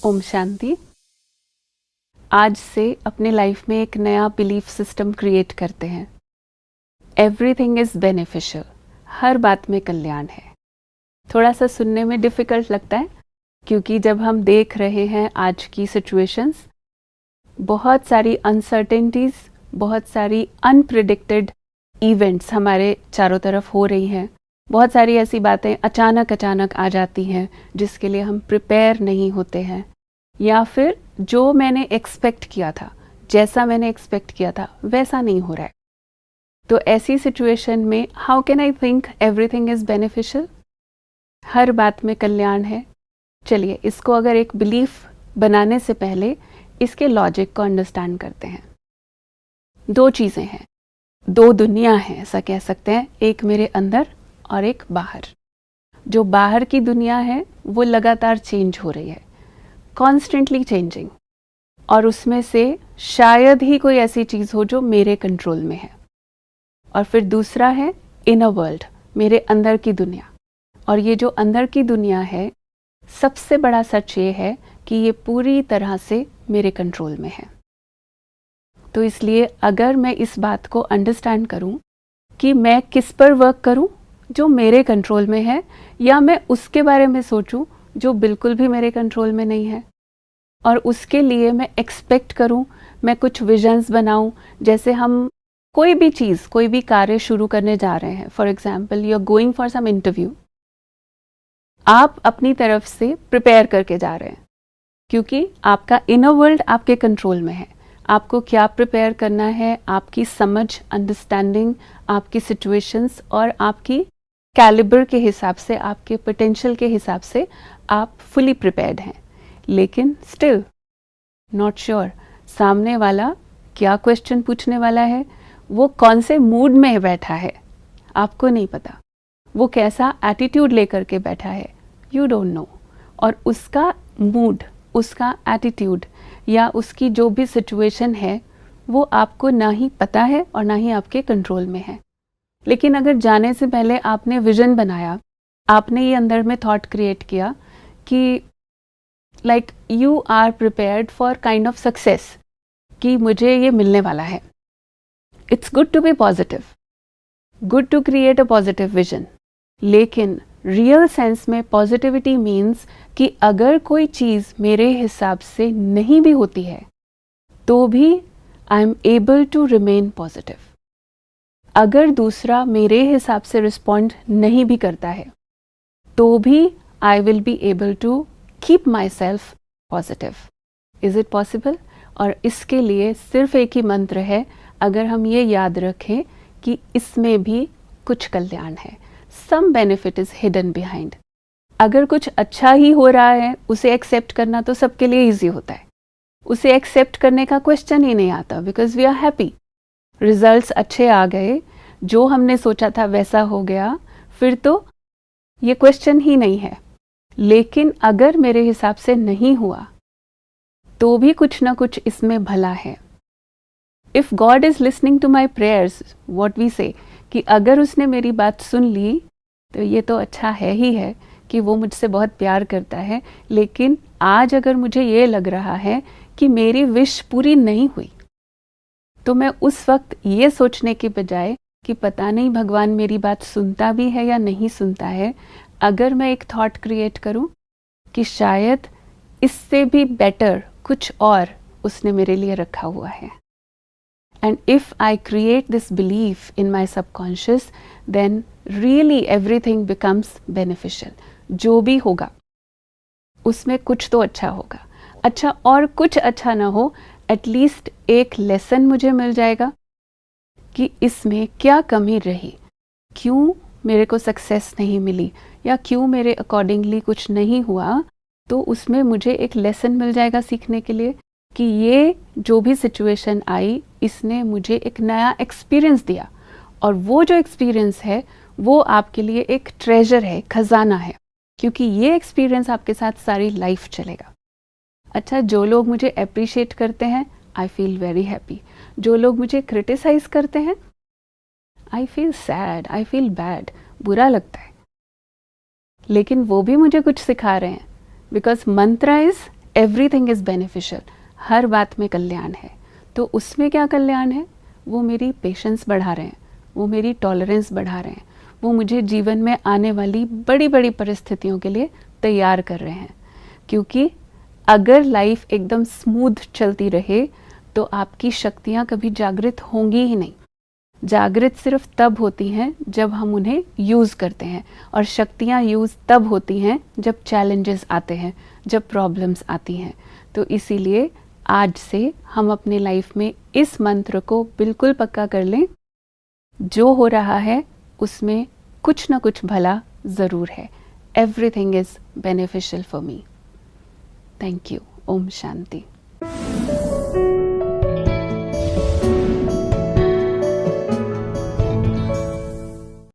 ओम शांति। आज से अपने लाइफ में एक नया बिलीफ सिस्टम क्रिएट करते हैं। एवरीथिंग इज बेनिफिशियल, हर बात में कल्याण है। थोड़ा सा सुनने में डिफ़िकल्ट लगता है क्योंकि जब हम देख रहे हैं आज की सिचुएशंस, बहुत सारी अनसर्टेनिटीज़, बहुत सारी अनप्रिडिक्टेड इवेंट्स हमारे चारों तरफ हो रही हैं। बहुत सारी ऐसी बातें अचानक अचानक आ जाती हैं जिसके लिए हम प्रिपेयर नहीं होते हैं, या फिर जो मैंने एक्सपेक्ट किया था, जैसा मैंने एक्सपेक्ट किया था वैसा नहीं हो रहा है। तो ऐसी सिचुएशन में how can I think everything is beneficial, हर बात में कल्याण है। चलिए इसको अगर एक बिलीफ बनाने से पहले इसके लॉजिक को अंडरस्टैंड करते हैं। दो चीज़ें हैं, दो दुनिया हैं ऐसा कह सकते हैं, एक मेरे अंदर और एक बाहर। जो बाहर की दुनिया है वो लगातार चेंज हो रही है, कॉन्स्टेंटली चेंजिंग, और उसमें से शायद ही कोई ऐसी चीज़ हो जो मेरे कंट्रोल में है। और फिर दूसरा है इनर वर्ल्ड, मेरे अंदर की दुनिया। और ये जो अंदर की दुनिया है, सबसे बड़ा सच ये है कि ये पूरी तरह से मेरे कंट्रोल में है। तो इसलिए अगर मैं इस बात को अंडरस्टैंड करूं कि मैं किस पर वर्क करूं जो मेरे कंट्रोल में है, या मैं उसके बारे में सोचूं जो बिल्कुल भी मेरे कंट्रोल में नहीं है, और उसके लिए मैं एक्सपेक्ट करूं, मैं कुछ विजन्स बनाऊं। जैसे हम कोई भी चीज़, कोई भी कार्य शुरू करने जा रहे हैं, for example you are going for some interview, आप अपनी तरफ से प्रिपेयर करके जा रहे हैं क्योंकि आपका इनर वर्ल्ड आपके कंट्रोल में है। आपको क्या प्रिपेयर करना है, आपकी समझ, अंडरस्टैंडिंग, आपकी सिचुएशंस और आपकी कैलिबर के हिसाब से, आपके पोटेंशियल के हिसाब से आप फुली प्रिपेयर्ड हैं। लेकिन स्टिल नॉट श्योर सामने वाला क्या क्वेश्चन पूछने वाला है, वो कौन से मूड में बैठा है, आपको नहीं पता। वो कैसा एटीट्यूड लेकर के बैठा है, यू डोंट नो। और उसका मूड, उसका एटीट्यूड या उसकी जो भी सिचुएशन है वो आपको ना ही पता है और ना ही आपके कंट्रोल में है। लेकिन अगर जाने से पहले आपने विजन बनाया, आपने ये अंदर में थॉट क्रिएट किया कि like you are prepared for kind of success, कि मुझे ये मिलने वाला है। It's good to be positive, good to create a positive vision. लेकिन रियल सेंस में पॉजिटिविटी मीन्स कि अगर कोई चीज़ मेरे हिसाब से नहीं भी होती है तो भी I am able to remain positive. अगर दूसरा मेरे हिसाब से रिस्पॉन्ड नहीं भी करता है तो भी I will be able to keep myself positive. Is it possible? और इसके लिए सिर्फ एक ही मंत्र है, अगर हम ये याद रखें कि इसमें भी कुछ कल्याण है, some benefit is hidden behind. अगर कुछ अच्छा ही हो रहा है, उसे एक्सेप्ट करना तो सबके लिए इजी होता है। उसे एक्सेप्ट करने का क्वेश्चन ही नहीं आता, because we are happy. Results अच्छे आ गए, जो हमने सोचा था वैसा हो गया, फिर तो ये क्वेश्चन ही नहीं है। लेकिन अगर मेरे हिसाब से नहीं हुआ तो भी कुछ ना कुछ इसमें भला है। If God is listening to my prayers, what we say, कि अगर उसने मेरी बात सुन ली तो ये तो अच्छा है ही है कि वो मुझसे बहुत प्यार करता है। लेकिन आज अगर मुझे ये लग रहा है कि मेरी विश पूरी नहीं हुई, तो मैं उस वक्त ये सोचने के बजाय कि पता नहीं भगवान मेरी बात सुनता भी है या नहीं सुनता है, अगर मैं एक थॉट क्रिएट करूं कि शायद इससे भी बेटर कुछ और उसने मेरे लिए रखा हुआ है। And if I create this belief in my subconscious, then really everything becomes beneficial. जो भी होगा उसमें कुछ तो अच्छा होगा। अच्छा, और कुछ अच्छा ना हो, एटलीस्ट एक लेसन मुझे मिल जाएगा कि इसमें क्या कमी रही, क्यों मेरे को सक्सेस नहीं मिली, या क्यों मेरे अकॉर्डिंगली कुछ नहीं हुआ। तो उसमें मुझे एक लेसन मिल जाएगा सीखने के लिए कि ये जो भी सिचुएशन आई, इसने मुझे एक नया एक्सपीरियंस दिया, और वो जो एक्सपीरियंस है वो आपके लिए एक ट्रेजर है, खजाना है, क्योंकि ये एक्सपीरियंस आपके साथ सारी लाइफ चलेगा। अच्छा, जो लोग मुझे अप्रिशिएट करते हैं, आई फील वेरी हैप्पी। जो लोग मुझे क्रिटिसाइज करते हैं, I feel sad, I feel bad, बुरा लगता है। लेकिन वो भी मुझे कुछ सिखा रहे हैं, बिकॉज मंत्र इज एवरीथिंग इज़ बेनिफिशियल, हर बात में कल्याण है। तो उसमें क्या कल्याण है? वो मेरी पेशेंस बढ़ा रहे हैं, वो मेरी टॉलरेंस बढ़ा रहे हैं, वो मुझे जीवन में आने वाली बड़ी बड़ी परिस्थितियों के लिए तैयार कर रहे हैं। क्योंकि अगर लाइफ एकदम स्मूथ चलती रहे तो आपकी शक्तियाँ कभी जागृत होंगी ही नहीं। जागृत सिर्फ तब होती हैं जब हम उन्हें यूज़ करते हैं, और शक्तियाँ यूज़ तब होती हैं जब चैलेंजेस आते हैं, जब प्रॉब्लम्स आती हैं। तो इसीलिए आज से हम अपने लाइफ में इस मंत्र को बिल्कुल पक्का कर लें, जो हो रहा है उसमें कुछ ना कुछ भला ज़रूर है। Everything is beneficial for me. Thank you. ओम शांति।